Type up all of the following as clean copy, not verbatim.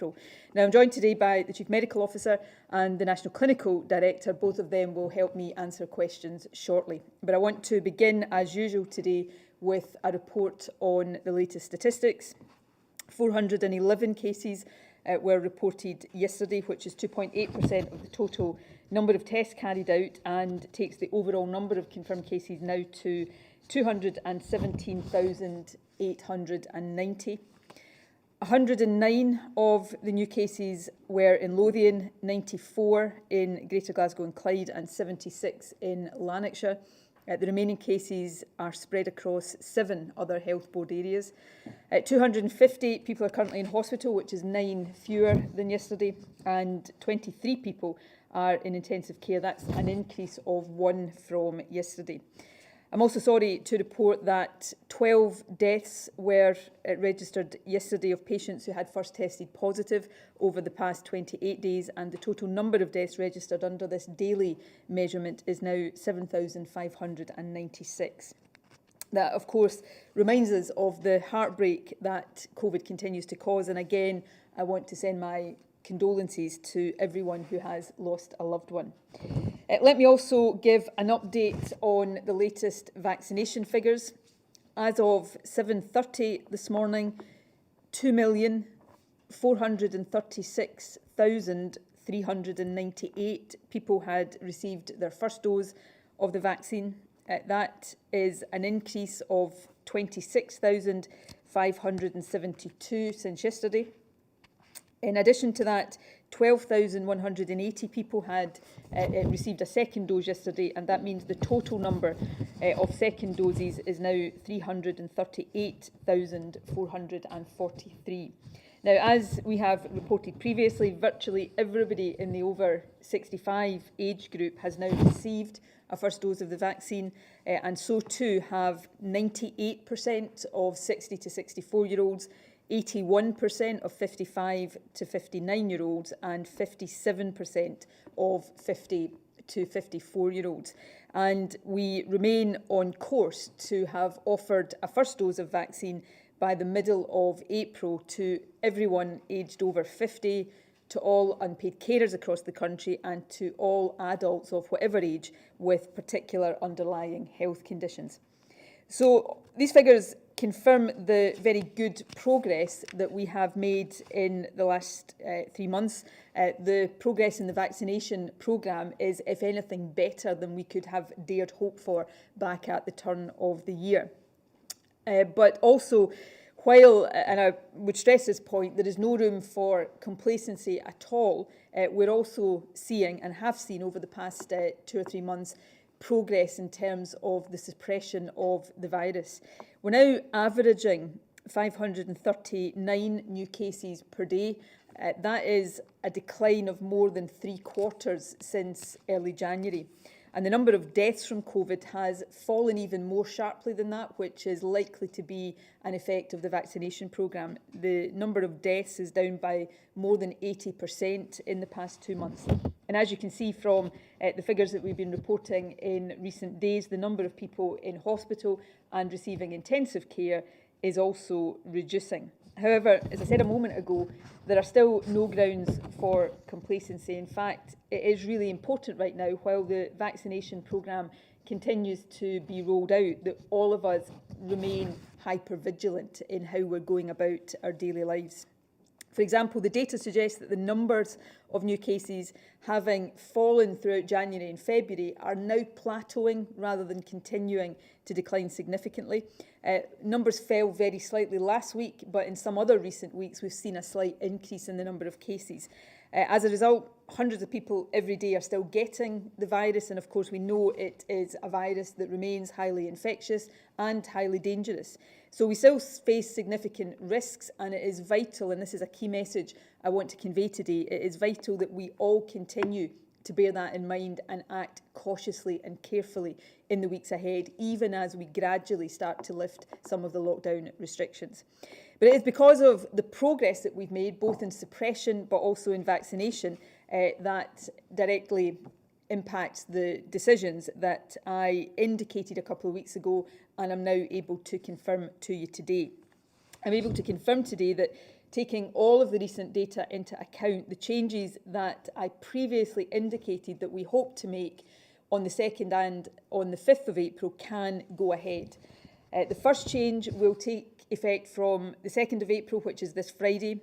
Now, I'm joined today by the Chief Medical Officer and the National Clinical Director. Both of them will help me answer questions shortly. But I want to begin, as usual today, with a report on the latest statistics. 411 cases were reported yesterday, which is 2.8% of the total number of tests carried out, and takes the overall number of confirmed cases now to 217,890. 109 of the new cases were in Lothian, 94 in Greater Glasgow and Clyde, and 76 in Lanarkshire. The remaining cases are spread across 7 other health board areas. 250 people are currently in hospital, which is 9 fewer than yesterday, and 23 people are in intensive care. That's an increase of 1 from yesterday. I'm also sorry to report that 12 deaths were registered yesterday of patients who had first tested positive over the past 28 days, and the total number of deaths registered under this daily measurement is now 7,596. That, of course, reminds us of the heartbreak that COVID continues to cause, and again, I want to send my condolences to everyone who has lost a loved one. Let me also give an update on the latest vaccination figures. As of 7:30 this morning, 2,436,398 people had received their first dose of the vaccine. That is an increase of 26,572 since yesterday. In addition to that, 12,180 people had received a second dose yesterday, and that means the total number of second doses is now 338,443. Now, as we have reported previously, virtually everybody in the over 65 age group has now received a first dose of the vaccine, and so too have 98% of 60 to 64-year-olds, 81% of 55 to 59-year-olds, and 57% of 50 to 54-year-olds. And we remain on course to have offered a first dose of vaccine by the middle of April to everyone aged over 50, to all unpaid carers across the country, and to all adults of whatever age with particular underlying health conditions. So these figures confirm the very good progress that we have made in the last 3 months. The progress in the vaccination programme is, if anything, better than we could have dared hope for back at the turn of the year. But also, while, and I would stress this point, there is no room for complacency at all, we're also seeing, and have seen over the past 2 or 3 months, progress in terms of the suppression of the virus. We're now averaging 539 new cases per day. That is a decline of more than 3/4 since early January. And the number of deaths from COVID has fallen even more sharply than that, which is likely to be an effect of the vaccination programme. The number of deaths is down by more than 80% in the past 2 months. And as you can see from the figures that we've been reporting in recent days, the number of people in hospital and receiving intensive care is also reducing. However, as I said a moment ago, there are still no grounds for complacency. In fact, it is really important right now, while the vaccination programme continues to be rolled out, that all of us remain hyper-vigilant in how we're going about our daily lives. For example, the data suggests that the numbers of new cases, having fallen throughout January and February, are now plateauing rather than continuing to decline significantly. Numbers fell very slightly last week, but in some other recent weeks we've seen a slight increase in the number of cases. As a result, hundreds of people every day are still getting the virus, and of course we know it is a virus that remains highly infectious and highly dangerous. So we still face significant risks, and it is vital, and this is a key message I want to convey today, it is vital that we all continue to bear that in mind and act cautiously and carefully in the weeks ahead, even as we gradually start to lift some of the lockdown restrictions. But it is because of the progress that we've made, both in suppression but also in vaccination, that directly impacts the decisions that I indicated a couple of weeks ago and I'm now able to confirm to you today. I'm able to confirm today that Taking all of the recent data into account, the changes that I previously indicated that we hope to make on the 2nd and on the 5th of April can go ahead. The first change will take effect from the 2nd of April, which is this Friday.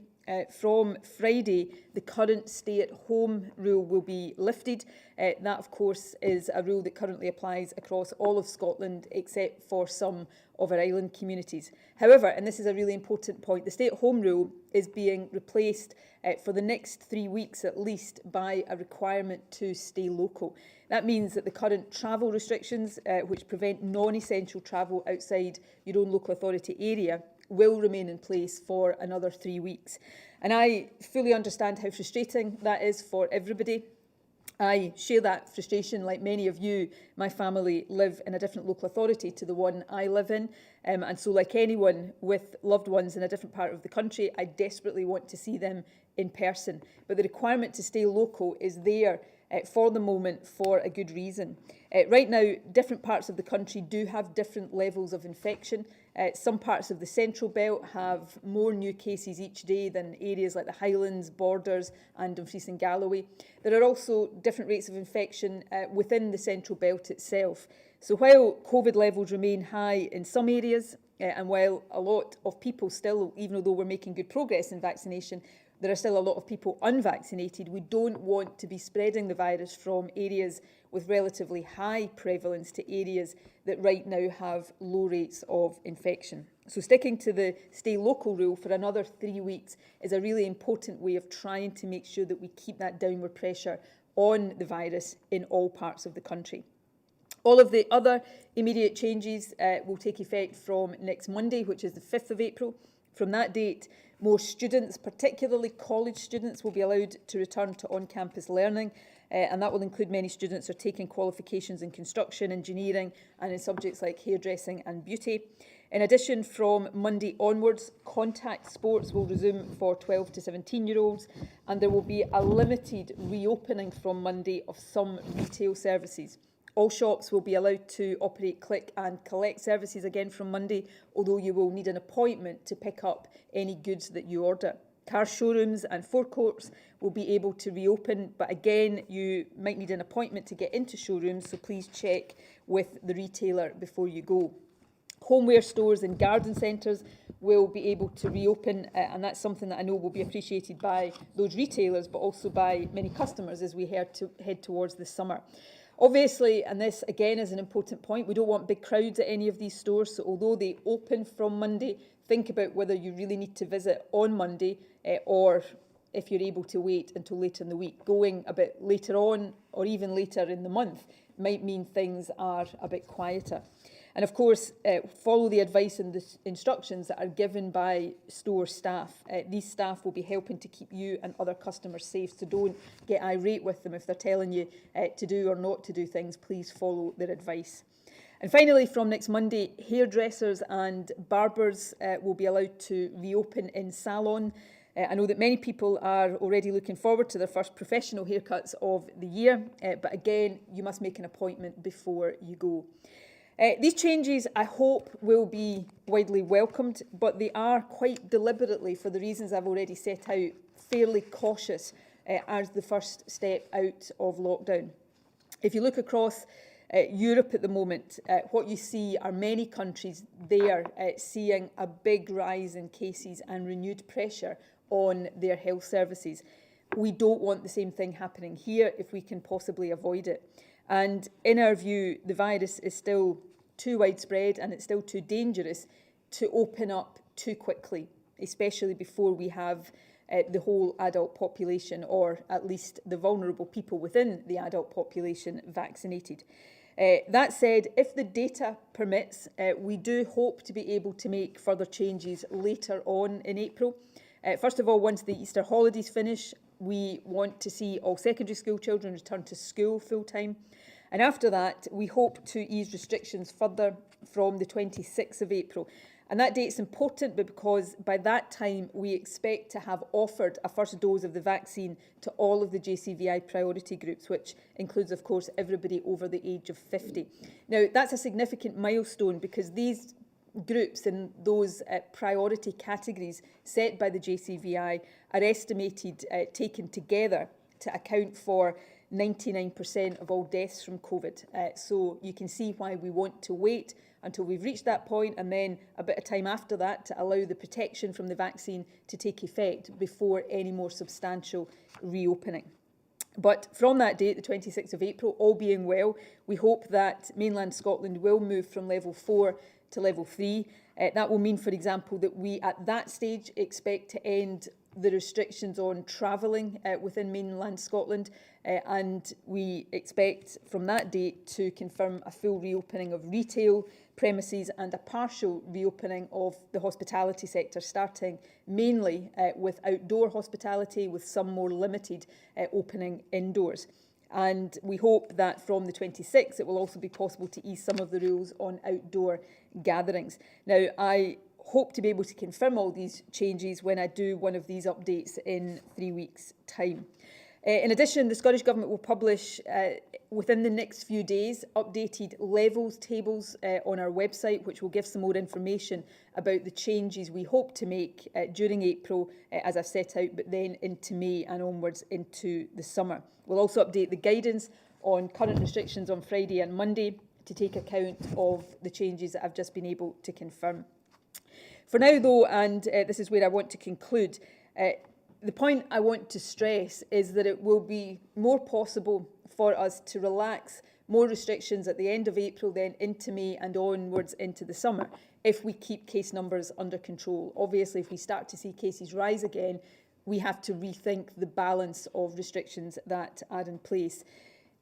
From Friday, the current stay-at-home rule will be lifted. That, of course, is a rule that currently applies across all of Scotland, except for some of our island communities. However, and this is a really important point, the stay-at-home rule is being replaced for the next 3 weeks at least by a requirement to stay local. That means that the current travel restrictions, which prevent non-essential travel outside your own local authority area, will remain in place for another 3 weeks. And I fully understand how frustrating that is for everybody. I share that frustration like many of you. My family live in a different local authority to the one I live in. And so like anyone with loved ones in a different part of the country, I desperately want to see them in person. But the requirement to stay local is there for the moment for a good reason. Right now, different parts of the country do have different levels of infection. Some parts of the Central Belt have more new cases each day than areas like the Highlands, Borders and Dumfries and Galloway. There are also different rates of infection within the Central Belt itself. So while COVID levels remain high in some areas, and while a lot of people still, even though we're making good progress in vaccination, there are still a lot of people unvaccinated, we don't want to be spreading the virus from areas with relatively high prevalence to areas that right now have low rates of infection. So sticking to the stay local rule for another 3 weeks is a really important way of trying to make sure that we keep that downward pressure on the virus in all parts of the country. All of the other immediate changes will take effect from next Monday, which is the 5th of April. From that date, more students, particularly college students, will be allowed to return to on-campus learning, and that will include many students who are taking qualifications in construction, engineering and in subjects like hairdressing and beauty. In addition, from Monday onwards, contact sports will resume for 12 to 17-year-olds, and there will be a limited reopening from Monday of some retail services. All shops will be allowed to operate click and collect services again from Monday, although you will need an appointment to pick up any goods that you order. Car showrooms and forecourts will be able to reopen, but again, you might need an appointment to get into showrooms, so please check with the retailer before you go. Homeware stores and garden centres will be able to reopen, and that's something that I know will be appreciated by those retailers, but also by many customers as we head towards the summer. Obviously, and this again is an important point, we don't want big crowds at any of these stores, so although they open from Monday, think about whether you really need to visit on Monday or if you're able to wait until later in the week. Going a bit later on or even later in the month might mean things are a bit quieter. And of course, follow the advice and the instructions that are given by store staff. These staff will be helping to keep you and other customers safe, so don't get irate with them if they're telling you to do or not to do things. Please follow their advice. And finally, from next Monday, hairdressers and barbers will be allowed to reopen in salon. I know that many people are already looking forward to their first professional haircuts of the year, but again, you must make an appointment before you go. These changes, I hope, will be widely welcomed, but they are quite deliberately, for the reasons I've already set out, fairly cautious as the first step out of lockdown. If you look across Europe at the moment, what you see are many countries there seeing a big rise in cases and renewed pressure on their health services. We don't want the same thing happening here if we can possibly avoid it. And in our view, the virus is still too widespread and it's still too dangerous to open up too quickly, especially before we have the whole adult population, or at least the vulnerable people within the adult population, vaccinated. That said, if the data permits, we do hope to be able to make further changes later on in April. First of all, once the Easter holidays finish, we want to see all secondary school children return to school full-time. And after that, we hope to ease restrictions further from the 26th of April. And that date's important because by that time, we expect to have offered a first dose of the vaccine to all of the JCVI priority groups, which includes, of course, everybody over the age of 50. Now, that's a significant milestone because these groups in those priority categories set by the JCVI are estimated, taken together, to account for 99% of all deaths from COVID. So you can see why we want to wait until we've reached that point, and then a bit of time after that to allow the protection from the vaccine to take effect before any more substantial reopening. But from that date, the 26th of April, all being well, we hope that mainland Scotland will move from level 4 to level 3. That will mean, for example, that we at that stage expect to end the restrictions on travelling within mainland Scotland, and we expect from that date to confirm a full reopening of retail premises and a partial reopening of the hospitality sector, starting mainly with outdoor hospitality, with some more limited opening indoors. And we hope that from the 26th it will also be possible to ease some of the rules on outdoor gatherings. Now, I hope to be able to confirm all these changes when I do one of these updates in 3 weeks' time. In addition, the Scottish Government will publish within the next few days updated levels tables on our website, which will give some more information about the changes we hope to make during April, as I've set out, but then into May and onwards into the summer. We'll also update the guidance on current restrictions on Friday and Monday to take account of the changes that I've just been able to confirm. For now, though, and this is where I want to conclude, the point I want to stress is that it will be more possible for us to relax more restrictions at the end of April, then into May and onwards into the summer, if we keep case numbers under control. Obviously, if we start to see cases rise again, we have to rethink the balance of restrictions that are in place.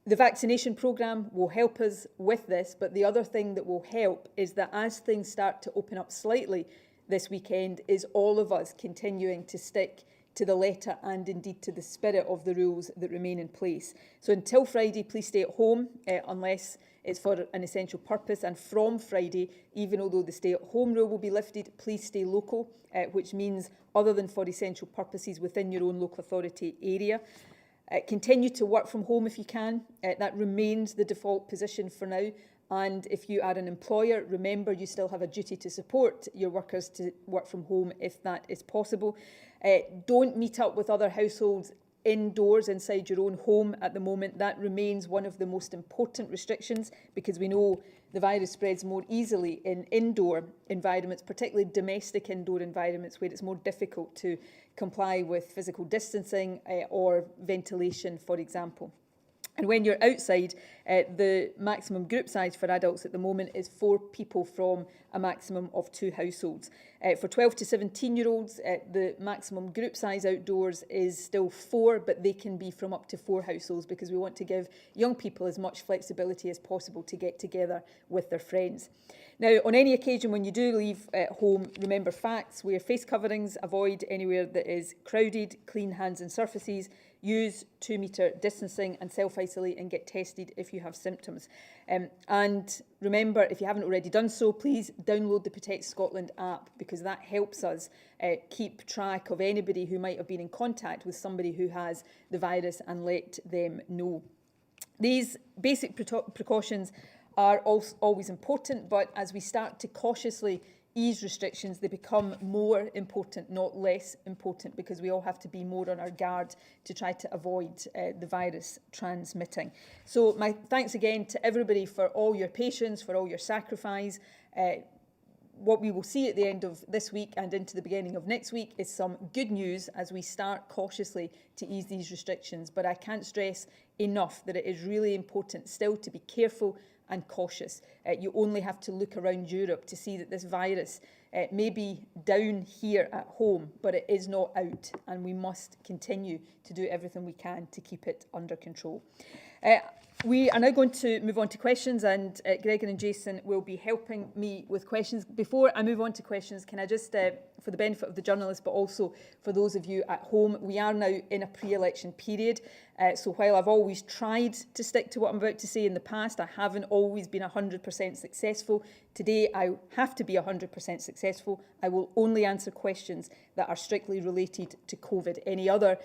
The vaccination programme will help us with this, but the other thing that will help is that as things start to open up slightly this weekend, is all of us continuing to stick to the letter and indeed to the spirit of the rules that remain in place. So until Friday, please stay at home unless it's for an essential purpose. And from Friday, even although the stay at home rule will be lifted, please stay local, which means other than for essential purposes within your own local authority area. Continue to work from home if you can. That remains the default position for now. And if you are an employer, remember you still have a duty to support your workers to work from home if that is possible. Don't meet up with other households indoors inside your own home at the moment. That remains one of the most important restrictions, because we know the virus spreads more easily in indoor environments, particularly domestic indoor environments, where it's more difficult to comply with physical distancing or ventilation, for example. And when you're outside, the maximum group size for adults at the moment is 4 people from a maximum of 2 households. For 12 to 17-year-olds, the maximum group size outdoors is still 4, but they can be from up to 4 households, because we want to give young people as much flexibility as possible to get together with their friends. Now, on any occasion when you do leave home, remember facts: wear face coverings, avoid anywhere that is crowded, clean hands and surfaces, use 2-metre distancing, and self-isolate and get tested if you have symptoms. And remember, if you haven't already done so, please download the Protect Scotland app, because that helps us keep track of anybody who might have been in contact with somebody who has the virus and let them know. These basic precautions are always important, but as we start to cautiously ease restrictions, they become more important, not less important, because we all have to be more on our guard to try to avoid the virus transmitting. So my thanks again to everybody for all your patience, for all your sacrifice. What we will see at the end of this week and into the beginning of next week is some good news as we start cautiously to ease these restrictions. But I can't stress enough that it is really important still to be careful and cautious. You only have to look around Europe to see that this virus may be down here at home, but it is not out, and we must continue to do everything we can to keep it under control. We are now going to move on to questions, and Gregor and Jason will be helping me with questions. Before I move on to questions, can I just, for the benefit of the journalists, but also for those of you at home, we are now in a pre-election period. So while I've always tried to stick to what I'm about to say in the past, I haven't always been 100% successful. Today, I have to be 100% successful. I will only answer questions that are strictly related to COVID. Any other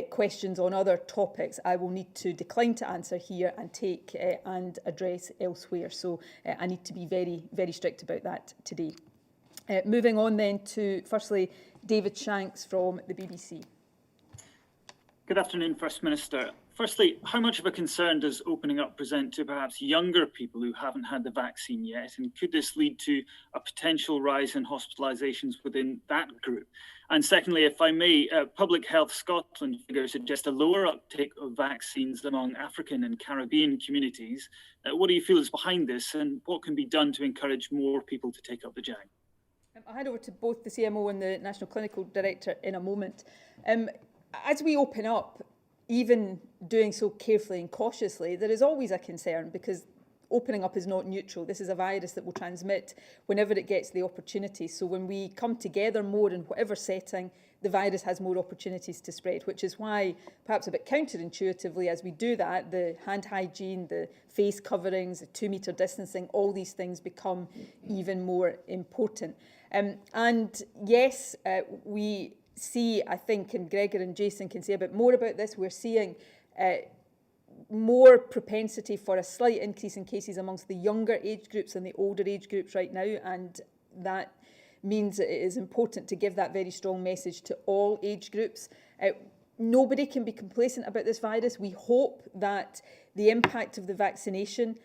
questions on other topics, I will need to decline to answer here and take and address elsewhere. So I need to be very, very strict about that today. Moving on then to, firstly, David Shanks from the BBC. Good afternoon, First Minister. Firstly, how much of a concern does opening up present to perhaps younger people who haven't had the vaccine yet? And could this lead to a potential rise in hospitalisations within that group? And secondly, if I may, Public Health Scotland figures suggest a lower uptake of vaccines among African and Caribbean communities. What do you feel is behind this, and what can be done to encourage more people to take up the jab? I'll hand over to both the CMO and the National Clinical Director in a moment. As we open up, even doing so carefully and cautiously, there is always a concern, because opening up is not neutral. This is a virus that will transmit whenever it gets the opportunity. So when we come together more in whatever setting, the virus has more opportunities to spread, which is why, perhaps a bit counterintuitively, as we do that, the hand hygiene, the face coverings, the 2-metre distancing, all these things become even more important. And yes, we see, I think, and Gregor and Jason can say a bit more about this, we're seeing more propensity for a slight increase in cases amongst the younger age groups and the older age groups right now, and that means it is important to give that very strong message to all age groups. Nobody can be complacent about this virus. We hope that the impact of the vaccination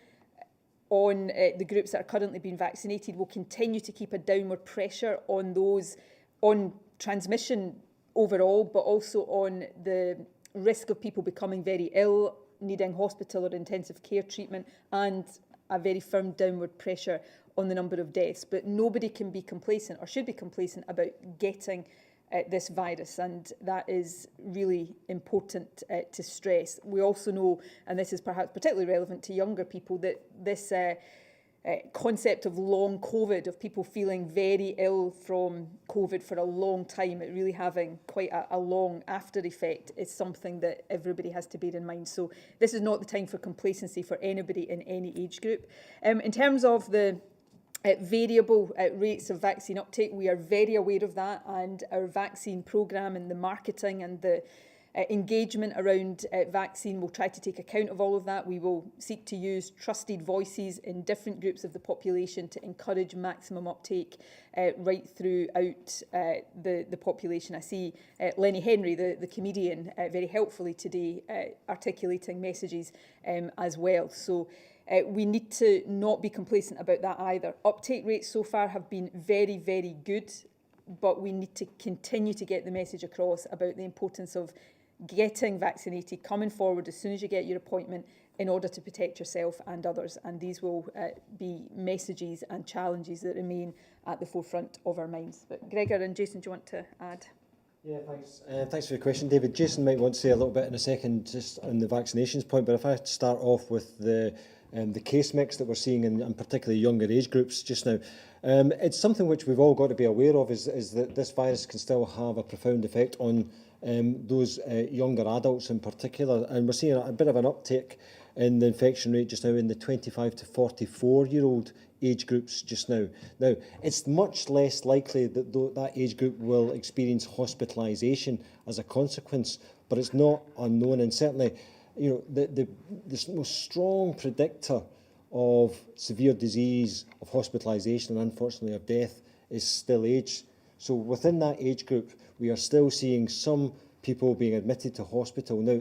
on the groups that are currently being vaccinated will continue to keep a downward pressure on those, on transmission overall, but also on the risk of people becoming very ill, needing hospital or intensive care treatment, and a very firm downward pressure on the number of deaths. But nobody can be complacent or should be complacent about getting this virus, and that is really important to stress. We also know, and this is perhaps particularly relevant to younger people, that this concept of long COVID, of people feeling very ill from COVID for a long time, it really having quite a long after effect, is something that everybody has to bear in mind. So this is not the time for complacency for anybody in any age group. In terms of the variable rates of vaccine uptake, we are very aware of that, and our vaccine programme and the marketing and the engagement around vaccine will try to take account of all of that. We will seek to use trusted voices in different groups of the population to encourage maximum uptake right throughout the population. I see Lenny Henry, the comedian, very helpfully today articulating messages as well. So we need to not be complacent about that either. Uptake rates so far have been very, very good, but we need to continue to get the message across about the importance of getting vaccinated, coming forward as soon as you get your appointment in order to protect yourself and others. And these will be messages and challenges that remain at the forefront of our minds. But Gregor and Jason, do you want to add? Yeah, thanks. Thanks for your question, David. Jason might want to say a little bit in a second just on the vaccinations point, but if I start off with the case mix that we're seeing in particularly younger age groups just now, it's something which we've all got to be aware of, is that this virus can still have a profound effect on those younger adults in particular, and we're seeing a bit of an uptick in the infection rate just now in the 25 to 44-year-old age groups just now. Now, it's much less likely that that age group will experience hospitalisation as a consequence, but it's not unknown, and certainly, you know, the most strong predictor of severe disease, of hospitalisation, and unfortunately of death is still age. So within that age group, we are still seeing some people being admitted to hospital. Now,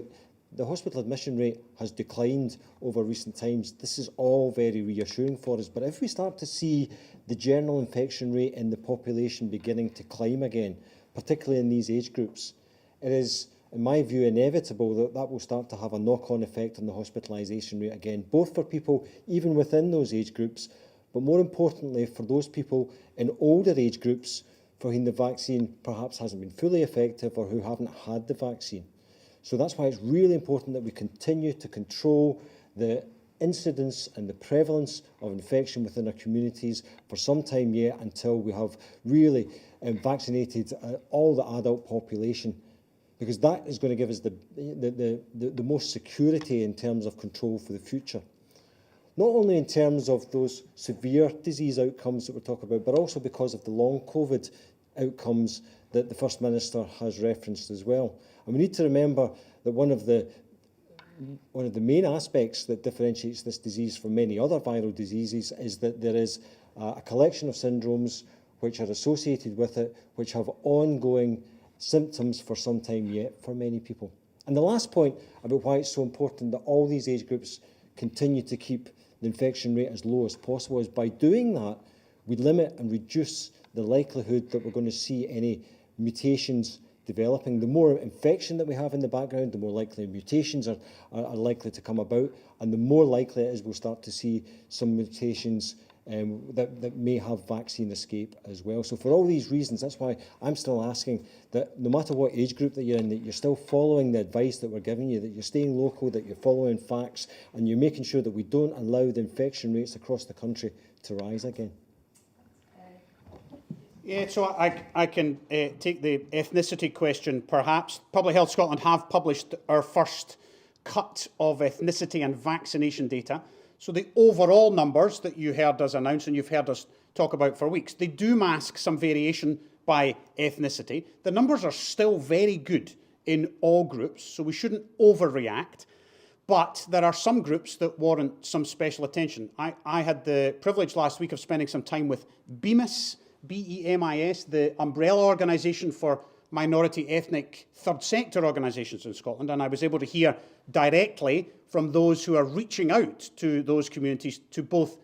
the hospital admission rate has declined over recent times. This is all very reassuring for us. But if we start to see the general infection rate in the population beginning to climb again, particularly in these age groups, it is, in my view, inevitable that that will start to have a knock-on effect on the hospitalisation rate again, both for people even within those age groups, but more importantly for those people in older age groups for whom the vaccine perhaps hasn't been fully effective or who haven't had the vaccine. So that's why it's really important that we continue to control the incidence and the prevalence of infection within our communities for some time yet, until we have really vaccinated all the adult population, because that is going to give us the most security in terms of control for the future. Not only in terms of those severe disease outcomes that we're talking about, but also because of the long COVID outcomes that the First Minister has referenced as well. And we need to remember that one of the main aspects that differentiates this disease from many other viral diseases is that there is a collection of syndromes which are associated with it, which have ongoing symptoms for some time yet for many people. And the last point about why it's so important that all these age groups continue to keep the infection rate as low as possible is by doing that, we limit and reduce the likelihood that we're going to see any mutations developing. The more infection that we have in the background, the more likely mutations are likely to come about, and the more likely it is we'll start to see some mutations that may have vaccine escape as well. So for all these reasons, that's why I'm still asking that no matter what age group that you're in, that you're still following the advice that we're giving you, that you're staying local, that you're following facts, and you're making sure that we don't allow the infection rates across the country to rise again. Yeah, so I can take the ethnicity question, perhaps. Public Health Scotland have published our first cut of ethnicity and vaccination data. So the overall numbers that you heard us announce and you've heard us talk about for weeks, they do mask some variation by ethnicity. The numbers are still very good in all groups, so we shouldn't overreact. But there are some groups that warrant some special attention. I had the privilege last week of spending some time with BEMIS, B-E-M-I-S, the umbrella organisation for minority ethnic third sector organisations in Scotland, and I was able to hear directly from those who are reaching out to those communities to both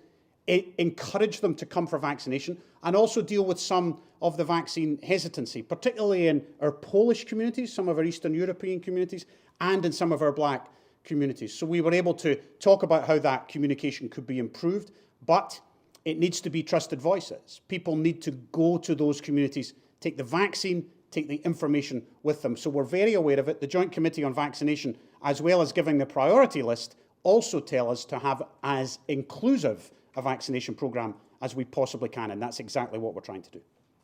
encourage them to come for vaccination and also deal with some of the vaccine hesitancy, particularly in our Polish communities, some of our Eastern European communities, and in some of our black communities. So we were able to talk about how that communication could be improved, but it needs to be trusted voices. People need to go to those communities, take the vaccine, take the information with them. So we're very aware of it. The Joint Committee on Vaccination, as well as giving the priority list, also tell us to have as inclusive a vaccination programme as we possibly can, and that's exactly what we're trying to do.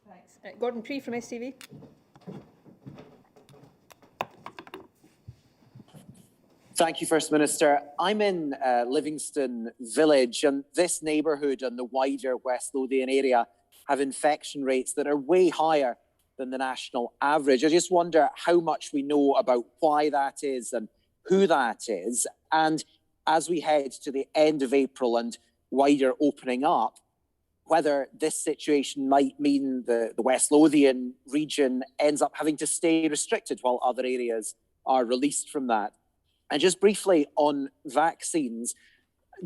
Thanks. Gordon Pree from STV. Thank you, First Minister. I'm in Livingston Village, and this neighbourhood and the wider West Lothian area have infection rates that are way higher than the national average. I just wonder how much we know about why that is and who that is. And as we head to the end of April and wider opening up, whether this situation might mean the West Lothian region ends up having to stay restricted while other areas are released from that. And just briefly on vaccines,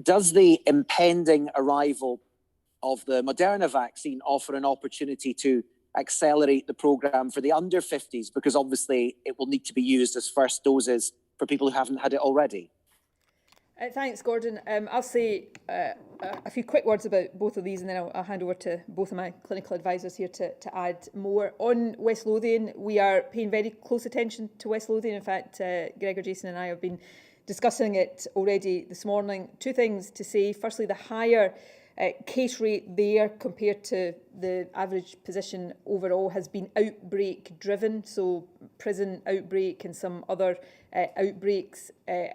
does the impending arrival of the Moderna vaccine offer an opportunity to accelerate the programme for the under 50s? Because obviously it will need to be used as first doses for people who haven't had it already. Thanks, Gordon. I'll say a few quick words about both of these, and then I'll hand over to both of my clinical advisors here to add more. On West Lothian, we are paying very close attention to West Lothian. In fact, Gregor, Jason and I have been discussing it already this morning. Two things to say. Firstly, the higher case rate there compared to the average position overall has been outbreak driven. So prison outbreak and some other outbreaks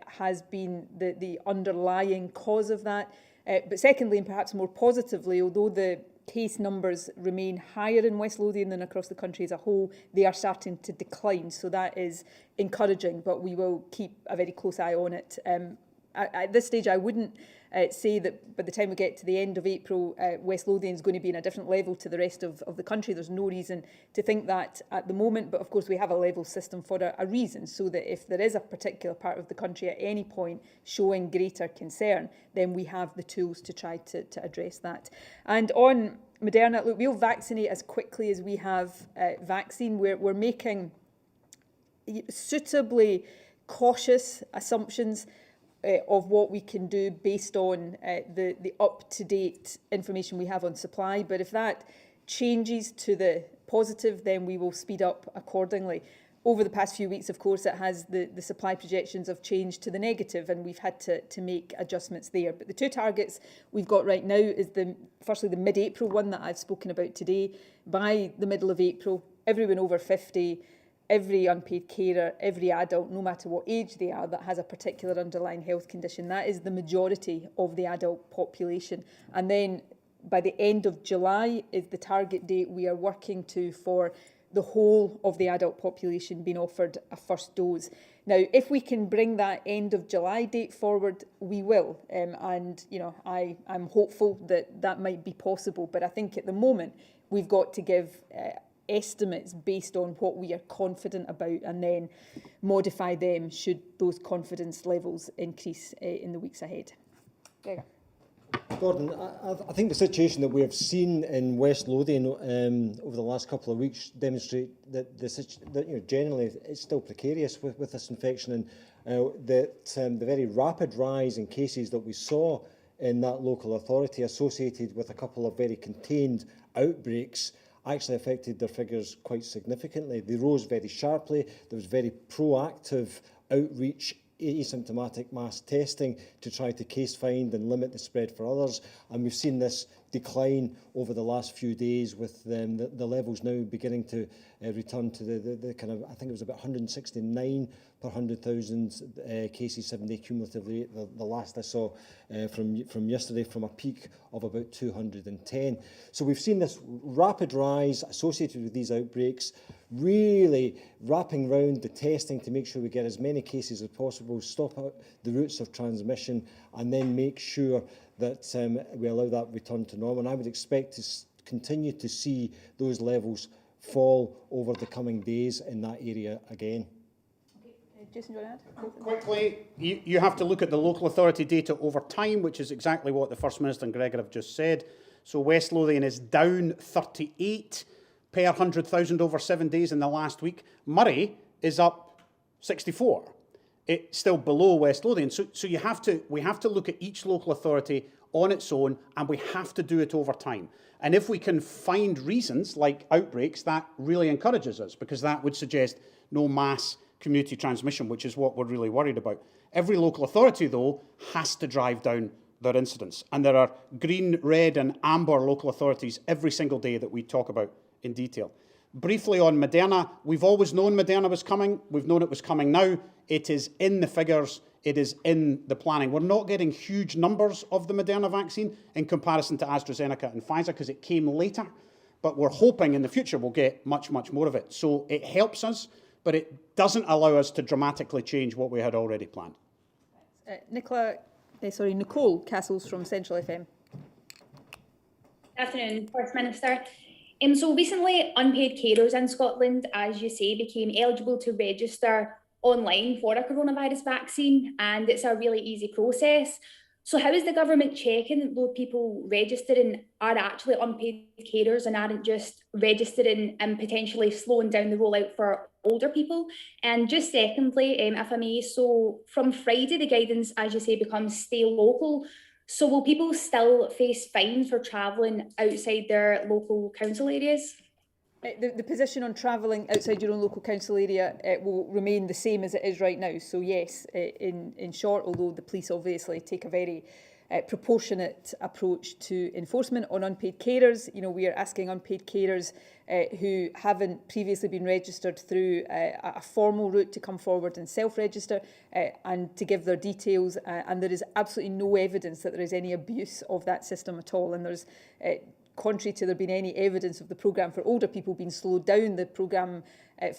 has been the underlying cause of that. But secondly, and perhaps more positively, although the case numbers remain higher in West Lothian than across the country as a whole, they are starting to decline. So that is encouraging, but we will keep a very close eye on it. At this stage, I wouldn't say that by the time we get to the end of April, West Lothian is going to be in a different level to the rest of the country. There's no reason to think that at the moment, but of course we have a level system for a reason, so that if there is a particular part of the country at any point showing greater concern, then we have the tools to try to address that. And on Moderna, look, we'll vaccinate as quickly as we have vaccine. We're making suitably cautious assumptions of what we can do based on the up-to-date information we have on supply. But if that changes to the positive, then we will speed up accordingly. Over the past few weeks, of course, it has the supply projections have changed to the negative, and we've had to make adjustments there. But the two targets we've got right now is firstly the mid-April one that I've spoken about today. By the middle of April, everyone over 50, every unpaid carer, every adult, no matter what age they are, that has a particular underlying health condition. That is the majority of the adult population. And then by the end of July is the target date we are working to for the whole of the adult population being offered a first dose. Now, if we can bring that end of July date forward, we will. And, you know, I'm hopeful that that might be possible. But I think at the moment, we've got to give estimates based on what we are confident about and then modify them should those confidence levels increase in the weeks ahead. Gregor. Gordon, I think the situation that we have seen in West Lothian over the last couple of weeks demonstrate that generally it's still precarious with this infection, and that the very rapid rise in cases that we saw in that local authority associated with a couple of very contained outbreaks actually affected their figures quite significantly. They rose very sharply. There was very proactive outreach, asymptomatic mass testing to try to case find and limit the spread for others. And we've seen this decline over the last few days with the levels now beginning to return to the kind of, I think it was about 169 per 100,000 cases 7-day cumulatively, the last I saw from yesterday, from a peak of about 210. So we've seen this rapid rise associated with these outbreaks, really wrapping round the testing to make sure we get as many cases as possible, stop out the routes of transmission, and then make sure that we allow that return to normal. And I would expect to continue to see those levels fall over the coming days in that area again. Jason, do you want to add? Quickly, you have to look at the local authority data over time, which is exactly what the First Minister and Gregor have just said. So West Lothian is down 38 per 100,000 over 7 days in the last week. Murray is up 64. It's still below West Lothian. So we have to look at each local authority on its own, and we have to do it over time. And if we can find reasons like outbreaks, that really encourages us, because that would suggest no mass community transmission, which is what we're really worried about. Every local authority, though, has to drive down their incidence. And there are green, red and amber local authorities every single day that we talk about in detail. Briefly on Moderna, we've always known Moderna was coming. We've known it was coming now. It is in the figures. It is in the planning. We're not getting huge numbers of the Moderna vaccine in comparison to AstraZeneca and Pfizer because it came later. But we're hoping in the future we'll get much, much more of it. So it helps us, but it doesn't allow us to dramatically change what we had already planned. Nicole Castles from Central FM. Good afternoon, First Minister. So recently, unpaid carers in Scotland, as you say, became eligible to register online for a coronavirus vaccine, and it's a really easy process. So how is the government checking that those people registering are actually unpaid carers and aren't just registering and potentially slowing down the rollout for older people? And just secondly, if I may, so from Friday, the guidance, as you say, becomes stay local. So will people still face fines for travelling outside their local council areas? The position on travelling outside your own local council area will remain the same as it is right now. So yes, in short, although the police obviously take a very proportionate approach to enforcement on unpaid carers, you know, we are asking unpaid carers who haven't previously been registered through a formal route to come forward and self-register and to give their details. And there is absolutely no evidence that there is any abuse of that system at all. And there's contrary to there being any evidence of the programme for older people being slowed down, the programme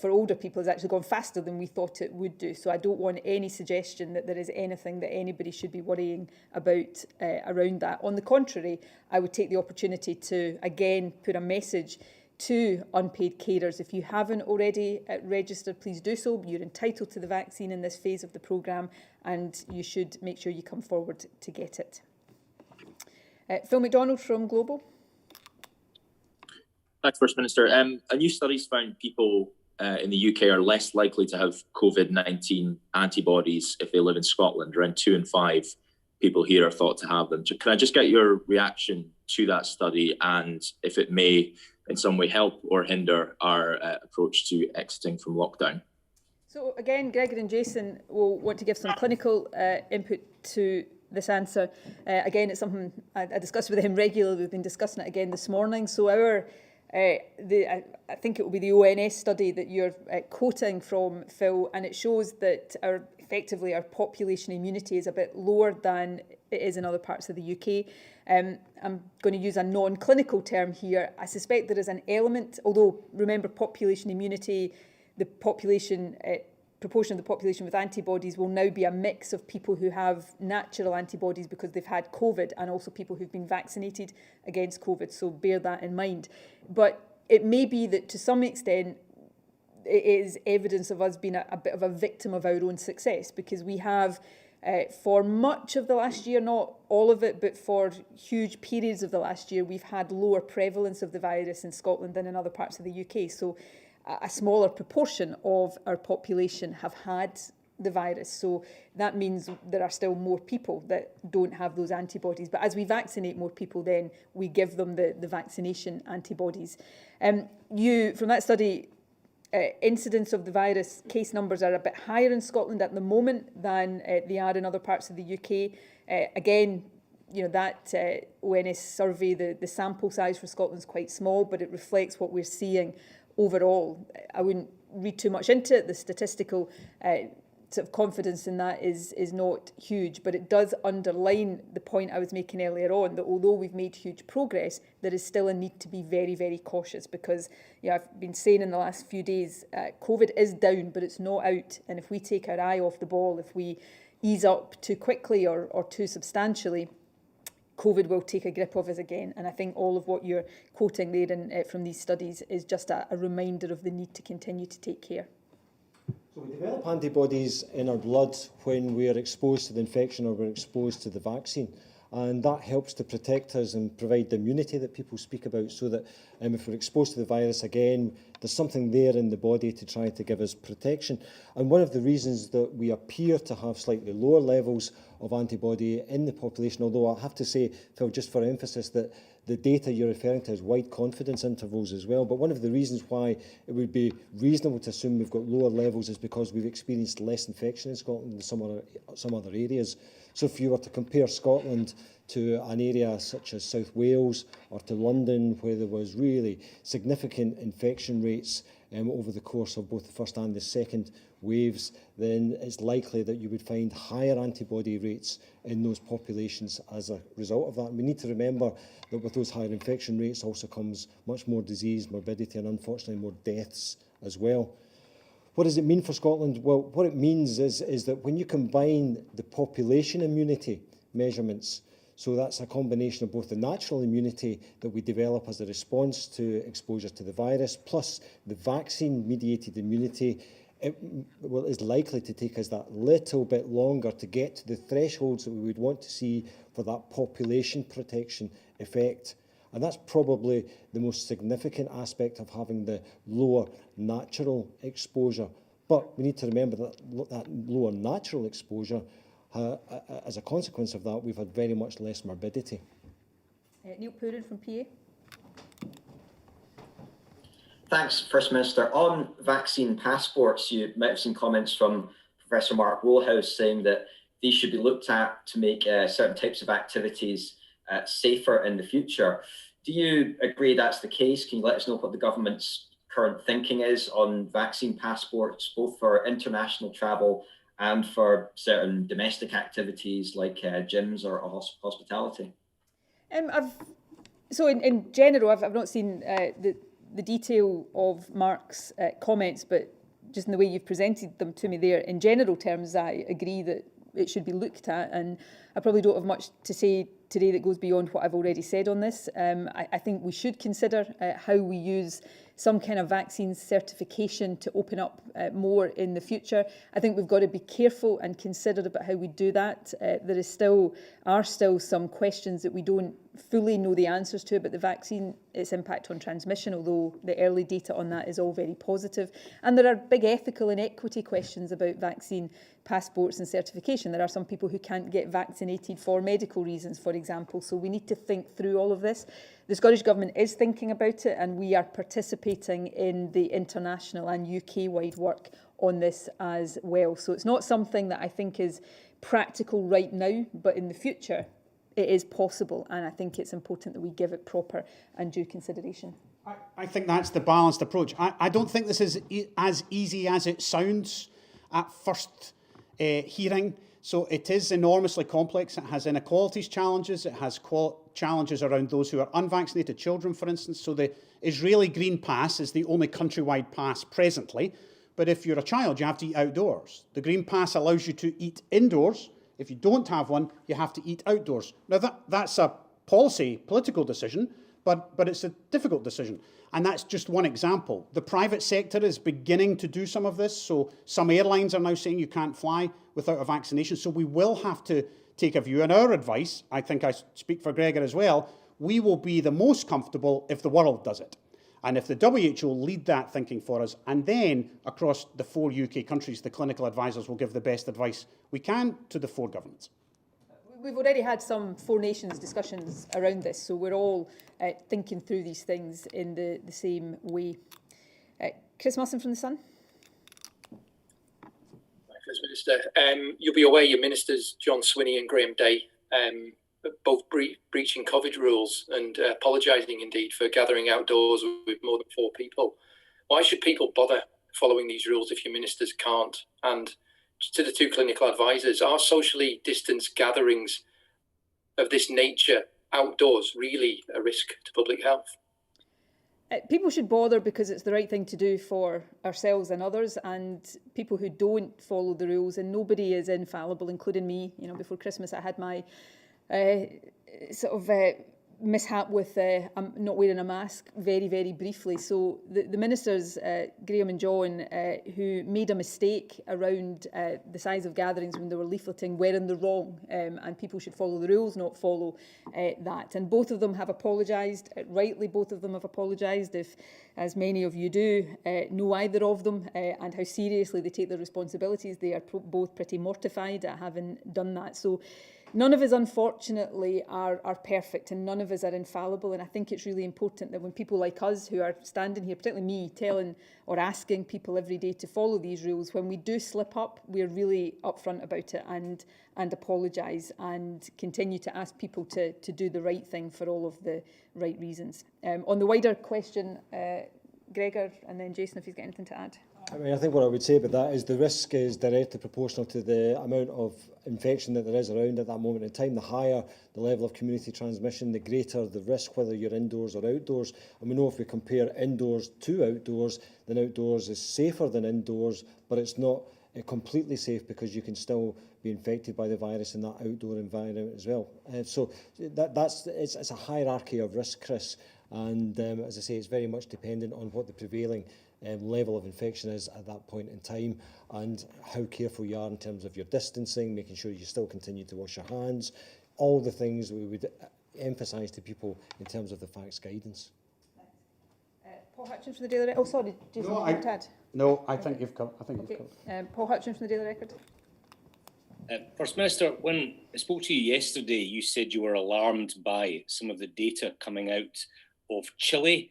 for older people has actually gone faster than we thought it would do. So I don't want any suggestion that there is anything that anybody should be worrying about around that. On the contrary, I would take the opportunity to, again, put a message to unpaid carers. If you haven't already registered, please do so. You're entitled to the vaccine in this phase of the programme, and you should make sure you come forward to get it. Phil McDonald from Global. Thanks, First Minister. A new study's found people in the UK are less likely to have COVID-19 antibodies if they live in Scotland. Around 2 in 5 people here are thought to have them. Can I just get your reaction to that study and if it may in some way help or hinder our approach to exiting from lockdown? So again, Gregor and Jason will want to give some clinical input to this answer. Again, it's something I discuss with him regularly. We've been discussing it again this morning. So I think it will be the ONS study that you're quoting from, Phil, and it shows that effectively our population immunity is a bit lower than it is in other parts of the UK. I'm going to use a non-clinical term here. I suspect there is an element, although remember population immunity, the population proportion of the population with antibodies will now be a mix of people who have natural antibodies because they've had COVID and also people who've been vaccinated against COVID. So bear that in mind. But it may be that to some extent it is evidence of us being a bit of a victim of our own success, because we have for much of the last year, not all of it, but for huge periods of the last year, we've had lower prevalence of the virus in Scotland than in other parts of the UK. So a smaller proportion of our population have had the virus. So that means there are still more people that don't have those antibodies. But as we vaccinate more people, then we give them the vaccination antibodies. From that study, incidence of the virus case numbers are a bit higher in Scotland at the moment than they are in other parts of the UK. Again, that ONS survey, the sample size for Scotland is quite small, but it reflects what we're seeing overall. I wouldn't read too much into it. The statistical sort of confidence in that is not huge, but it does underline the point I was making earlier on, that although we've made huge progress, there is still a need to be very, very cautious, because I've been saying in the last few days, COVID is down, but it's not out. And if we take our eye off the ball, if we ease up too quickly or too substantially, COVID will take a grip of us again. And I think all of what you're quoting there from these studies is just a reminder of the need to continue to take care. So we develop antibodies in our blood when we are exposed to the infection or we're exposed to the vaccine. And that helps to protect us and provide the immunity that people speak about, so that if we're exposed to the virus again, there's something there in the body to try to give us protection. And one of the reasons that we appear to have slightly lower levels of antibody in the population, although I have to say, Phil, just for emphasis, that the data you're referring to is wide confidence intervals as well. But one of the reasons why it would be reasonable to assume we've got lower levels is because we've experienced less infection in Scotland than some other areas. So if you were to compare Scotland to an area such as South Wales or to London, where there was really significant infection rates over the course of both the first and the second waves, then it's likely that you would find higher antibody rates in those populations as a result of that. And we need to remember that with those higher infection rates also comes much more disease, morbidity, and unfortunately more deaths as well. What does it mean for Scotland? Well, what it means is that when you combine the population immunity measurements, so that's a combination of both the natural immunity that we develop as a response to exposure to the virus, plus the vaccine-mediated immunity, it is likely to take us that little bit longer to get to the thresholds that we would want to see for that population protection effect. And that's probably the most significant aspect of having the lower natural exposure. But we need to remember that lower natural exposure, as a consequence of that, we've had very much less morbidity. Neil Pooran from PA. Thanks, First Minister. On vaccine passports, you might have seen comments from Professor Mark Woolhouse saying that these should be looked at to make certain types of activities safer in the future. Do you agree that's the case? Can you let us know what the government's current thinking is on vaccine passports, both for international travel and for certain domestic activities like gyms or hospitality? So in general, I've not seen the detail of Mark's comments, but just in the way you've presented them to me there, in general terms, I agree that it should be looked at, and I probably don't have much to say today that goes beyond what I've already said on this. I think we should consider how we use some kind of vaccine certification to open up more in the future. I think we've got to be careful and considered about how we do that. There are still some questions that we don't fully know the answers to about the vaccine, its impact on transmission, although the early data on that is all very positive. And there are big ethical and equity questions about vaccine passports and certification. There are some people who can't get vaccinated for medical reasons, for example. So we need to think through all of this. The Scottish Government is thinking about it, and we are participating in the international and UK-wide work on this as well. So it's not something that I think is practical right now, but in the future it is possible, and I think it's important that we give it proper and due consideration. I think that's the balanced approach. I don't think this is as easy as it sounds at first hearing. So it is enormously complex. It has inequalities challenges. It has challenges around those who are unvaccinated, children, for instance. So the Israeli Green Pass is the only countrywide pass presently. But if you're a child, you have to eat outdoors. The Green Pass allows you to eat indoors. If you don't have one, you have to eat outdoors. Now, that's a political decision, but it's a difficult decision. And that's just one example. The private sector is beginning to do some of this. So some airlines are now saying you can't fly without a vaccination. So we will have to take a view. And our advice, I think I speak for Gregor as well, we will be the most comfortable if the world does it. And if the WHO lead that thinking for us, and then across the 4 UK countries, the clinical advisors will give the best advice we can to the 4 governments. We've already had some 4 nations discussions around this, so we're all thinking through these things in the same way. Chris Musson from The Sun. First Minister, you'll be aware your ministers, John Swinney and Graham Day, both breaching COVID rules and apologising indeed for gathering outdoors with more than 4 people. Why should people bother following these rules if your ministers can't? And to the 2 clinical advisors, are socially distanced gatherings of this nature outdoors really a risk to public health? People should bother because it's the right thing to do for ourselves and others, and people who don't follow the rules, and nobody is infallible, including me. You know, before Christmas I had my mishap with not wearing a mask very, very briefly. So the ministers, Graham and John, who made a mistake around the size of gatherings when they were leafleting, were in the wrong, and people should follow the rules, not follow that. And both of them have apologised, rightly both of them have apologised, if, as many of you do, know either of them and how seriously they take their responsibilities. They are both pretty mortified at having done that. So none of us, unfortunately, are perfect, and none of us are infallible. And I think it's really important that when people like us, who are standing here, particularly me, telling or asking people every day to follow these rules, when we do slip up, we're really upfront about it and apologise and continue to ask people to do the right thing for all of the right reasons. On the wider question, Gregor, and then Jason, if he's got anything to add. I mean, I think what I would say about that is the risk is directly proportional to the amount of infection that there is around at that moment in time. The higher the level of community transmission, the greater the risk, whether you're indoors or outdoors. And we know if we compare indoors to outdoors, then outdoors is safer than indoors, but it's not completely safe because you can still be infected by the virus in that outdoor environment as well. So it's a hierarchy of risk, Chris. And as I say, it's very much dependent on what the prevailing level of infection is at that point in time, and how careful you are in terms of your distancing, making sure you still continue to wash your hands, all the things we would emphasise to people in terms of the facts guidance. Paul Hutchins from the Daily Record. Oh, sorry, Jason, No, I think you've covered. Paul Hutchins from the Daily Record. First Minister, when I spoke to you yesterday, you said you were alarmed by some of the data coming out of Chile.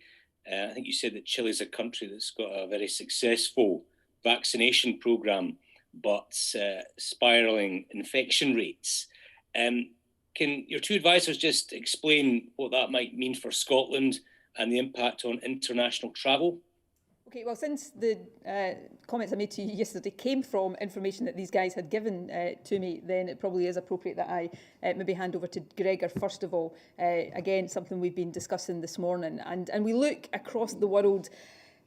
I think you said that Chile is a country that's got a very successful vaccination programme, but spiralling infection rates. Can your 2 advisors just explain what that might mean for Scotland and the impact on international travel? Okay, well, since the comments I made to you yesterday came from information that these guys had given to me, then it probably is appropriate that I maybe hand over to Gregor first of all. Again, something we've been discussing this morning. And we look across the world,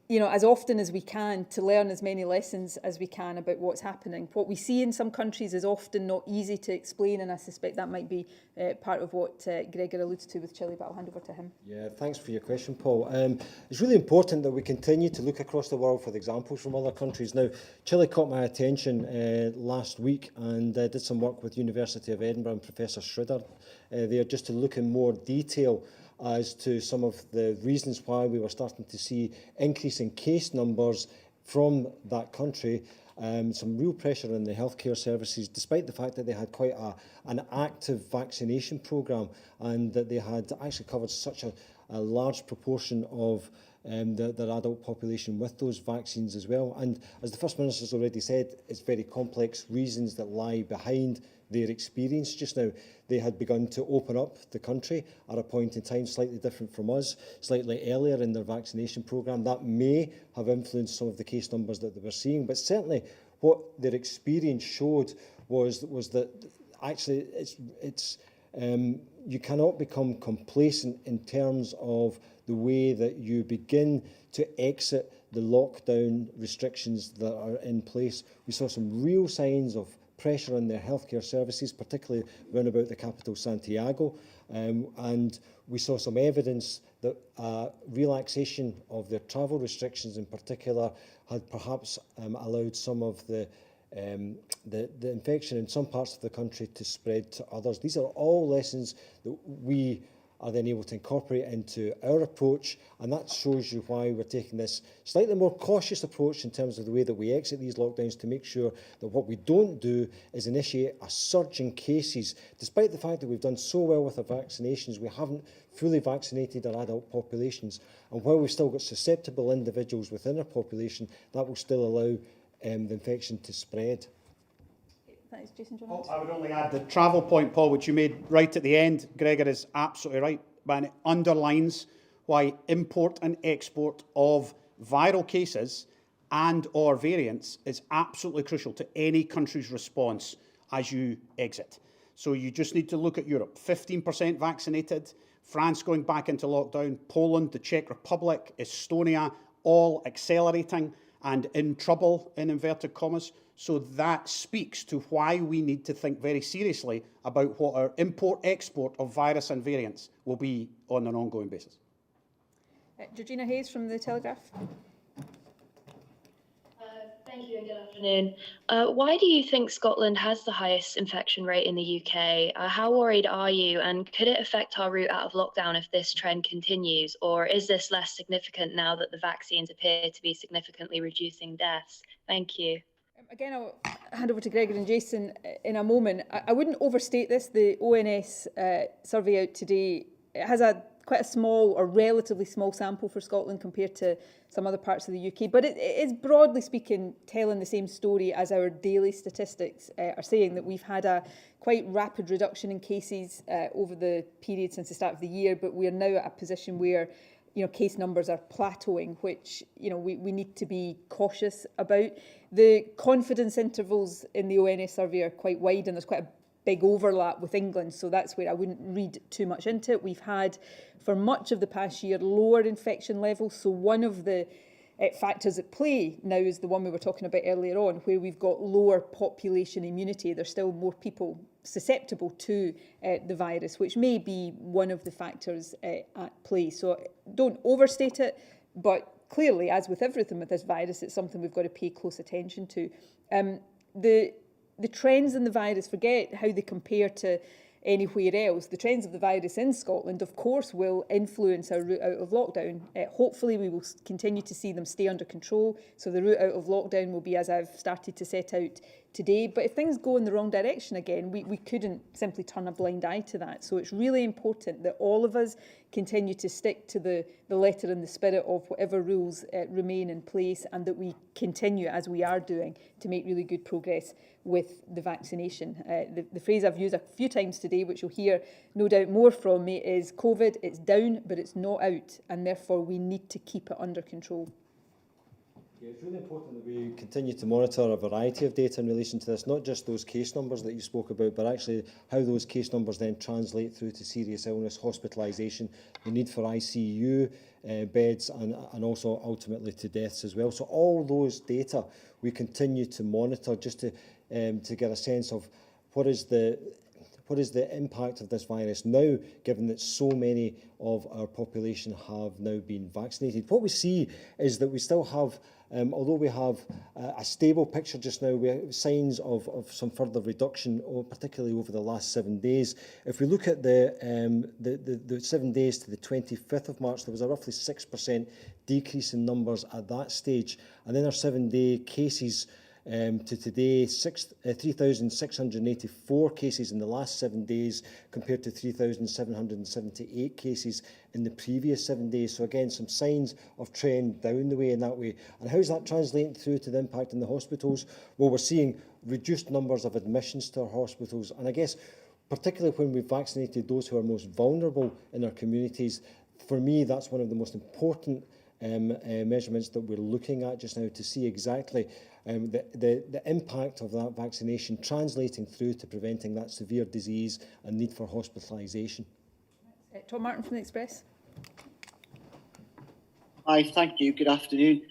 you know, as often as we can to learn as many lessons as we can about what's happening. What we see in some countries is often not easy to explain, and I suspect that might be part of what Gregor alludes to with Chile, but I'll hand over to him. Yeah, thanks for your question, Paul. It's really important that we continue to look across the world for the examples from other countries. Now, Chile caught my attention last week and did some work with University of Edinburgh and Professor Schroeder there just to look in more detail as to some of the reasons why we were starting to see increasing case numbers from that country. Some real pressure on the healthcare services, despite the fact that they had quite an active vaccination programme and that they had actually covered such a large proportion of their adult population with those vaccines as well. And as the First Minister's already said, it's very complex reasons that lie behind their experience. Just now, they had begun to open up the country at a point in time slightly different from us, slightly earlier in their vaccination programme. That may have influenced some of the case numbers that they were seeing, but certainly what their experience showed was that actually you cannot become complacent in terms of the way that you begin to exit the lockdown restrictions that are in place. We saw some real signs of pressure on their healthcare services, particularly round about the capital, Santiago, and we saw some evidence that relaxation of their travel restrictions in particular had perhaps allowed some of the infection in some parts of the country to spread to others. These are all lessons that we are then able to incorporate into our approach, and that shows you why we're taking this slightly more cautious approach in terms of the way that we exit these lockdowns, to make sure that what we don't do is initiate a surge in cases. Despite the fact that we've done so well with our vaccinations, we haven't fully vaccinated our adult populations, and while we've still got susceptible individuals within our population, that will still allow the infection to spread. Thanks, Jason. I would only add the travel point, Paul, which you made right at the end, Gregor, is absolutely right. But it underlines why import and export of viral cases and or variants is absolutely crucial to any country's response as you exit. So you just need to look at Europe. 15% vaccinated, France going back into lockdown, Poland, the Czech Republic, Estonia, all accelerating and in trouble, in inverted commas. So that speaks to why we need to think very seriously about what our import-export of virus and variants will be on an ongoing basis. Georgina Hayes from The Telegraph. Thank you and good afternoon. Why do you think Scotland has the highest infection rate in the UK? How worried are you, and could it affect our route out of lockdown if this trend continues, or is this less significant now that the vaccines appear to be significantly reducing deaths? Thank you. Again, I'll hand over to Gregor and Jason in a moment. I wouldn't overstate this. The ONS survey out today, it has quite a small or relatively small sample for Scotland compared to some other parts of the UK, but it is broadly speaking telling the same story as our daily statistics are saying, that we've had a quite rapid reduction in cases over the period since the start of the year, but we are now at a position where case numbers are plateauing, which we need to be cautious about. The confidence intervals in the ONS survey are quite wide, and there's quite a big overlap with England, so that's where I wouldn't read too much into it. We've had, for much of the past year, lower infection levels, so one of the factors at play now is the one we were talking about earlier on, where we've got lower population immunity. There's still more people susceptible to the virus, which may be one of the factors at play. So don't overstate it, but clearly, as with everything with this virus, it's something we've got to pay close attention to. The trends in the virus, forget how they compare to anywhere else. The trends of the virus in Scotland, of course, will influence our route out of lockdown. Hopefully, we will continue to see them stay under control. So the route out of lockdown will be as I've started to set out today. But if things go in the wrong direction again, we couldn't simply turn a blind eye to that. So it's really important that all of us continue to stick to the letter and the spirit of whatever rules remain in place, and that we continue, as we are doing, to make really good progress with the vaccination. The phrase I've used a few times today, which you'll hear no doubt more from me, is COVID, it's down, but it's not out, and therefore we need to keep it under control. Yeah, it's really important that we continue to monitor a variety of data in relation to this, not just those case numbers that you spoke about, but actually how those case numbers then translate through to serious illness, hospitalisation, the need for ICU beds, and also ultimately to deaths as well. So all those data we continue to monitor just to get a sense of what is the impact of this virus now, given that so many of our population have now been vaccinated. What we see is that we still have, although we have a stable picture just now, we have signs of some further reduction, particularly over the last 7 days. If we look at the 7 days to the 25th of March, there was a roughly 6% decrease in numbers at that stage. And then our 7-day cases to today, 3,684 cases in the last 7 days compared to 3,778 cases in the previous 7 days. So again, some signs of trend down the way in that way. And how's that translating through to the impact in the hospitals? Well, we're seeing reduced numbers of admissions to our hospitals. And I guess, particularly when we've vaccinated those who are most vulnerable in our communities, for me, that's one of the most important measurements that we're looking at just now to see exactly the impact of that vaccination translating through to preventing that severe disease and need for hospitalisation. Tom Martin from the Express. Hi, thank you. Good afternoon.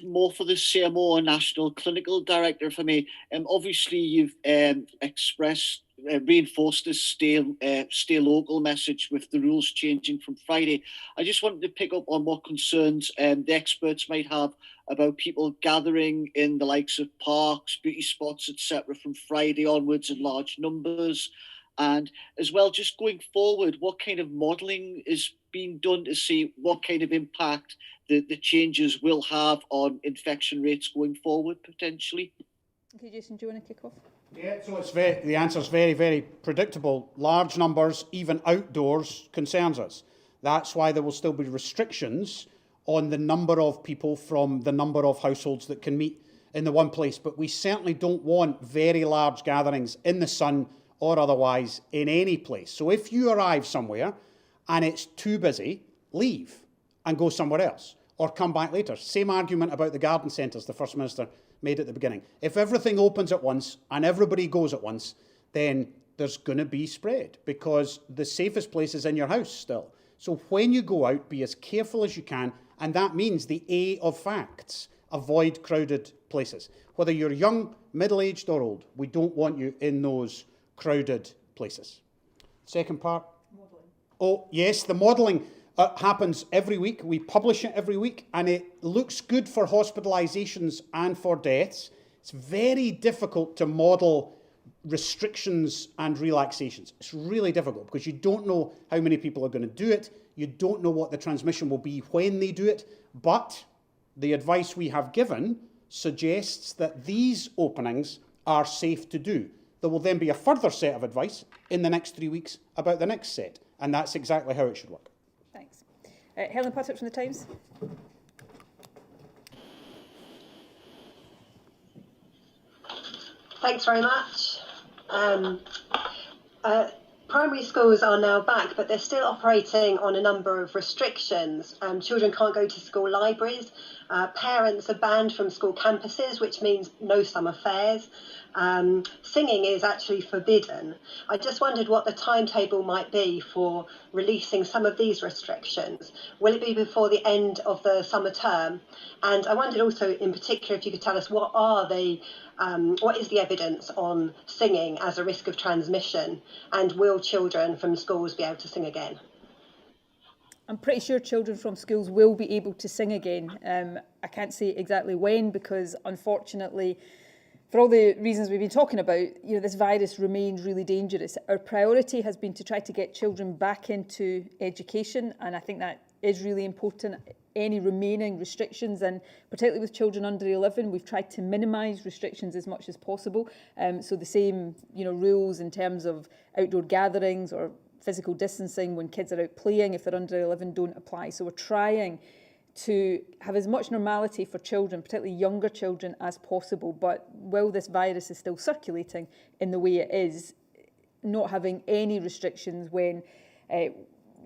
More for the CMO and National Clinical Director for me. Obviously, you've reinforced this stay local message with the rules changing from Friday. I just wanted to pick up on what concerns the experts might have about people gathering in the likes of parks, beauty spots, etc. from Friday onwards in large numbers. And as well, just going forward, what kind of modelling is being done to see what kind of impact the changes will have on infection rates going forward, potentially? Okay, Jason, do you want to kick off? Yeah, so the answer is very, very predictable. Large numbers, even outdoors, concerns us. That's why there will still be restrictions on the number of people from the number of households that can meet in the one place. But we certainly don't want very large gatherings in the sun or otherwise in any place. So if you arrive somewhere and it's too busy, leave and go somewhere else or come back later. Same argument about the garden centres the First Minister made at the beginning. If everything opens at once and everybody goes at once, then there's going to be spread because the safest place is in your house still. So when you go out, be as careful as you can, and that means the A of facts. Avoid crowded places. Whether you're young, middle-aged or old, we don't want you in those crowded places. Second part? Modelling. Oh, yes, the modelling happens every week. We publish it every week, and it looks good for hospitalisations and for deaths. It's very difficult to model restrictions and relaxations. It's really difficult because you don't know how many people are going to do it. You don't know what the transmission will be when they do it. But the advice we have given suggests that these openings are safe to do. There will then be a further set of advice in the next 3 weeks about the next set, and that's exactly how it should work. Thanks. Helen Patrick from The Times. Thanks very much. Primary schools are now back, but they're still operating on a number of restrictions. Children can't go to school libraries. Parents are banned from school campuses, which means no summer fairs. Singing is actually forbidden. I just wondered what the timetable might be for releasing some of these restrictions. Will it be before the end of the summer term? And I wondered also in particular if you could tell us what is the evidence on singing as a risk of transmission, and will children from schools be able to sing again? I'm pretty sure children from schools will be able to sing again. I can't say exactly when because, unfortunately, for all the reasons we've been talking about, this virus remains really dangerous. Our priority has been to try to get children back into education, and I think that is really important. Any remaining restrictions, and particularly with children under 11, we've tried to minimise restrictions as much as possible. So the same, rules in terms of outdoor gatherings or physical distancing when kids are out playing, if they're under 11, don't apply. So we're trying to have as much normality for children, particularly younger children, as possible. But while this virus is still circulating in the way it is, not having any restrictions when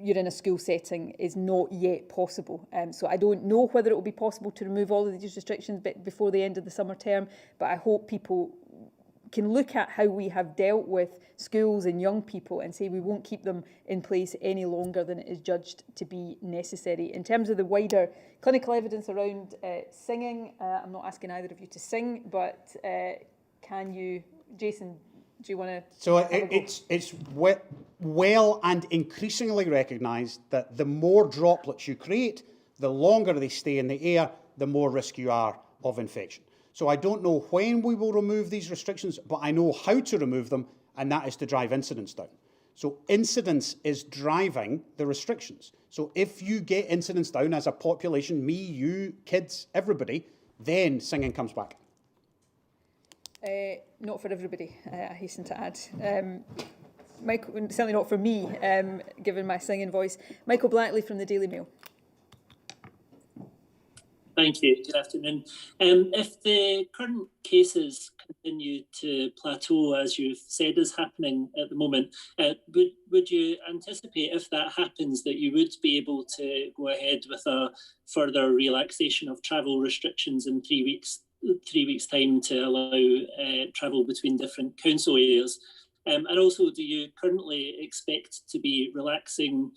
you're in a school setting is not yet possible. So I don't know whether it will be possible to remove all of these restrictions before the end of the summer term, but I hope people can look at how we have dealt with schools and young people and say we won't keep them in place any longer than it is judged to be necessary. In terms of the wider clinical evidence around singing, I'm not asking either of you to sing, but can you, Jason, do you want to? So it's well and increasingly recognised that the more droplets you create, the longer they stay in the air, the more risk you are of infection. So I don't know when we will remove these restrictions, but I know how to remove them, and that is to drive incidence down. So incidence is driving the restrictions. So if you get incidence down as a population, me, you, kids, everybody, then singing comes back. Not for everybody, I hasten to add. Michael, certainly not for me, given my singing voice. Michael Blackley from the Daily Mail. Thank you. Good afternoon. If the current cases continue to plateau, as you've said is happening at the moment, would you anticipate, if that happens, that you would be able to go ahead with a further relaxation of travel restrictions in 3 weeks' time to allow travel between different council areas? And also, do you currently expect to be relaxing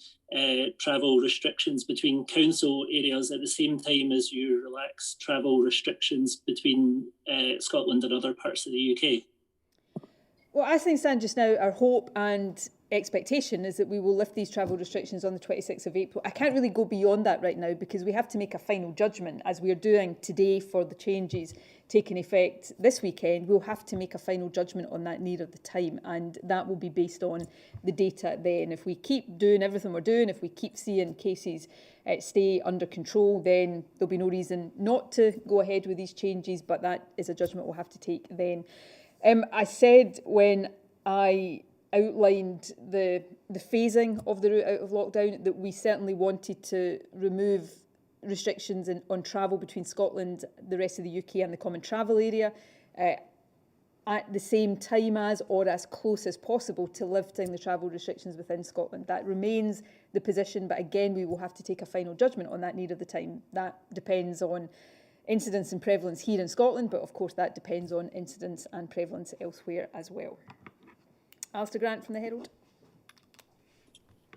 travel restrictions between council areas at the same time as you relax travel restrictions between Scotland and other parts of the UK? Well, as things stand just now, our hope and expectation is that we will lift these travel restrictions on the 26th of April. I can't really go beyond that right now because we have to make a final judgment, as we are doing today for the changes taking effect this weekend. We'll have to make a final judgment on that near the time, and that will be based on the data then. If we keep doing everything we're doing, if we keep seeing cases stay under control, then there'll be no reason not to go ahead with these changes, but that is a judgment we'll have to take then. I said when I outlined the phasing of the route out of lockdown that we certainly wanted to remove restrictions on travel between Scotland, the rest of the UK and the common travel area at the same time as, or as close as possible to lifting the travel restrictions within Scotland. That remains the position, but again we will have to take a final judgment on that near the time. That depends on incidence and prevalence here in Scotland, but of course that depends on incidence and prevalence elsewhere as well. Alistair Grant from the Herald.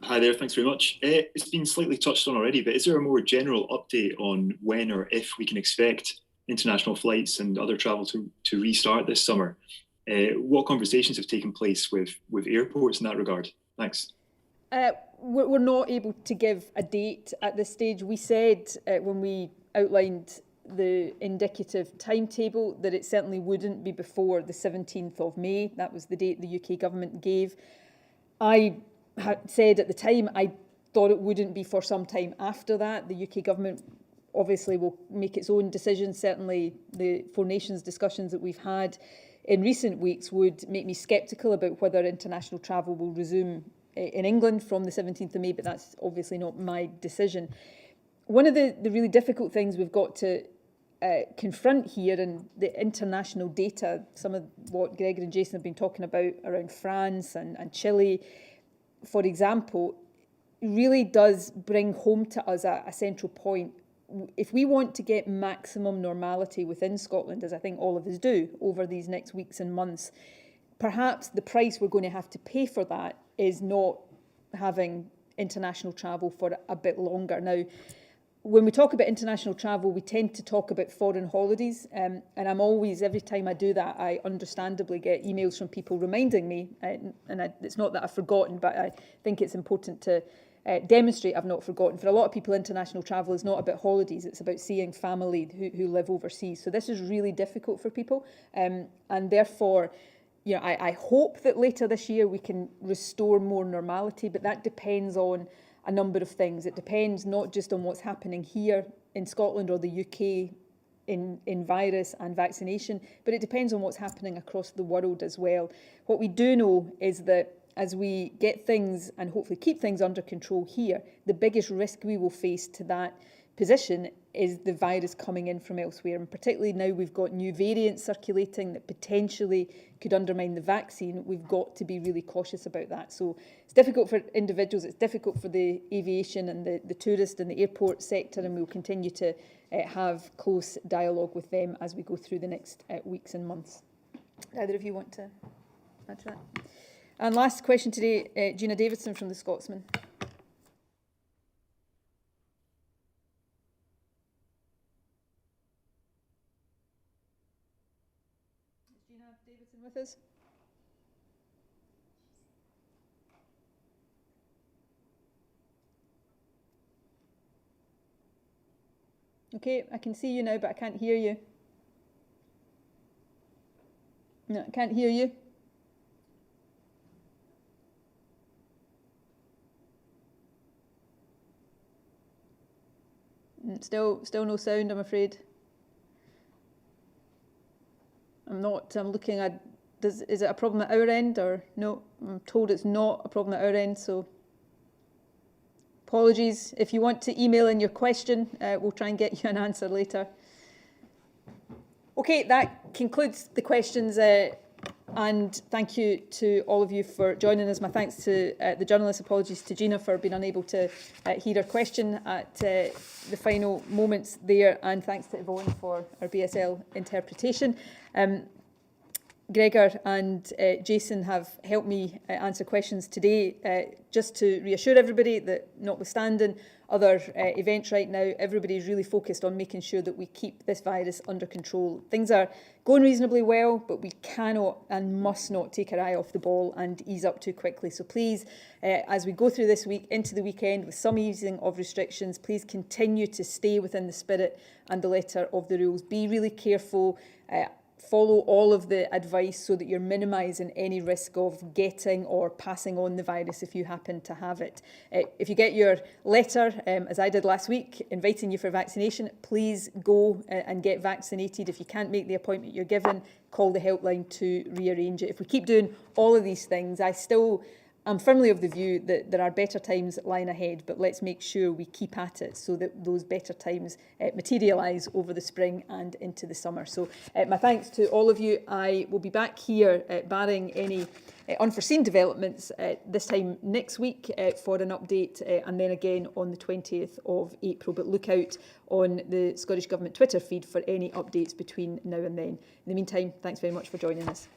Hi there, thanks very much. It's been slightly touched on already, but is there a more general update on when or if we can expect international flights and other travel to restart this summer? What conversations have taken place with airports in that regard? Thanks. We're not able to give a date at this stage. We said when we outlined the indicative timetable that it certainly wouldn't be before the 17th of May. That was the date the UK government gave. I had said at the time I thought it wouldn't be for some time after that. The UK government obviously will make its own decisions. Certainly the Four Nations discussions that we've had in recent weeks would make me sceptical about whether international travel will resume in England from the 17th of May, but that's obviously not my decision. One of the really difficult things we've got to confront here, and the international data, some of what Gregor and Jason have been talking about around France and Chile, for example, really does bring home to us a central point. If we want to get maximum normality within Scotland, as I think all of us do over these next weeks and months, perhaps the price we're going to have to pay for that is not having international travel for a bit longer. Now, when we talk about international travel, we tend to talk about foreign holidays. And I'm always, every time I do that, I understandably get emails from people reminding me, it's not that I've forgotten, but I think it's important to demonstrate I've not forgotten. For a lot of people, international travel is not about holidays, it's about seeing family who live overseas. So this is really difficult for people. And therefore, you know, I hope that later this year we can restore more normality, but that depends on a number of things. It depends not just on what's happening here in Scotland or the UK in virus and vaccination, but it depends on what's happening across the world as well. What we do know is that as we get things and hopefully keep things under control here, the biggest risk we will face to that position is the virus coming in from elsewhere. And particularly now we've got new variants circulating that potentially could undermine the vaccine. We've got to be really cautious about that. So it's difficult for individuals, it's difficult for the aviation and the tourist and the airport sector, and we'll continue to have close dialogue with them as we go through the next weeks and months. Either of you want to add to that? And last question today, Gina Davidson from the Scotsman. Davidson with us? Okay, I can see you now, but I can't hear you. No, I can't hear you. Still no sound, I'm afraid. I'm looking at, is it a problem at our end or no? I'm told it's not a problem at our end, so Apologies. If you want to email in your question, we'll try and get you an answer later. Okay, that concludes the questions. And thank you to all of you for joining us. My thanks to the journalists. Apologies to Gina for being unable to hear her question at the final moments there. And thanks to Yvonne for our BSL interpretation. Gregor and Jason have helped me answer questions today. Just to reassure everybody that notwithstanding other events right now, everybody is really focused on making sure that we keep this virus under control. Things are going reasonably well, but we cannot and must not take our eye off the ball and ease up too quickly. So please, as we go through this week into the weekend with some easing of restrictions, please continue to stay within the spirit and the letter of the rules. Be really careful. Follow all of the advice so that you're minimising any risk of getting or passing on the virus if you happen to have it. If you get your letter, as I did last week, inviting you for vaccination, please go and get vaccinated. If you can't make the appointment you're given, call the helpline to rearrange it. If we keep doing all of these things, I'm firmly of the view that there are better times lying ahead, but let's make sure we keep at it so that those better times materialise over the spring and into the summer. So my thanks to all of you. I will be back here, barring any unforeseen developments, this time next week for an update, and then again on the 20th of April. But look out on the Scottish Government Twitter feed for any updates between now and then. In the meantime, thanks very much for joining us.